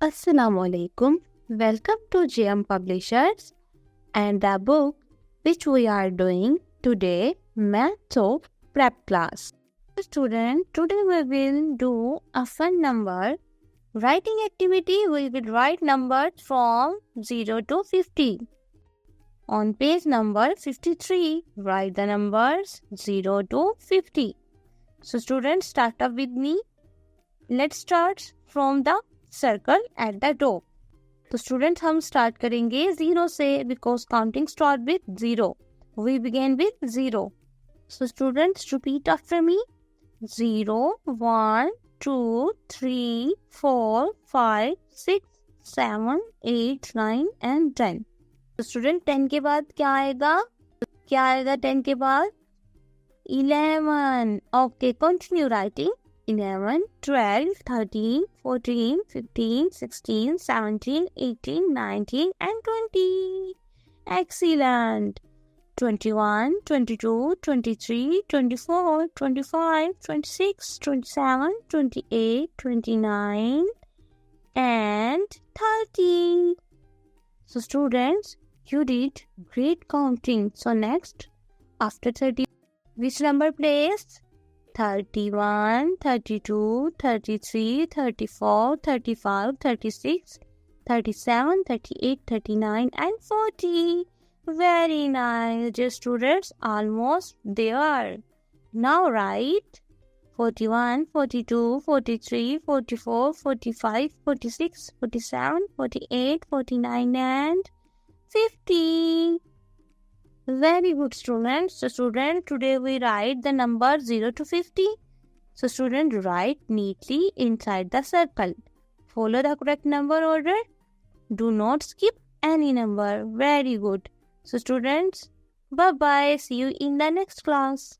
Assalamu alaikum. Welcome to JM Publishers and the book which we are doing today, Maths of Prep Class. Student, today we will do a fun number writing activity. We will write numbers from 0 to 50. On page number 53, write the numbers 0 to 50. So students, start up with me. Let's start from the circle at the top. तो student हम start करेंगे 0 से because counting start with 0. We begin with 0. So students repeat after me. 0 1 2 3 4 5 6 7 8 9 and 10. तो student 10 के बाद क्या आएगा 10 के बाद 11. Okay, continue writing. 11, 12, 13, 14, 15, 16, 17, 18, 19 and 20. Excellent. 21, 22, 23, 24, 25, 26, 27, 28, 29 and 30. So students, you did great counting. So next, after 30, which number placed? 31, 32, 33, 34, 35, 36, 37, 38, 39 and 40. Very nice, dear students, almost there. Now write 41, 42, 43, 44, 45, 46, 47, 48, 49 and 50. Very good, students. So student, today we write the number 0 to 50. So student, write neatly inside the circle. Follow the correct number order. Do not skip any number. Very good. So students, bye-bye. See you in the next class.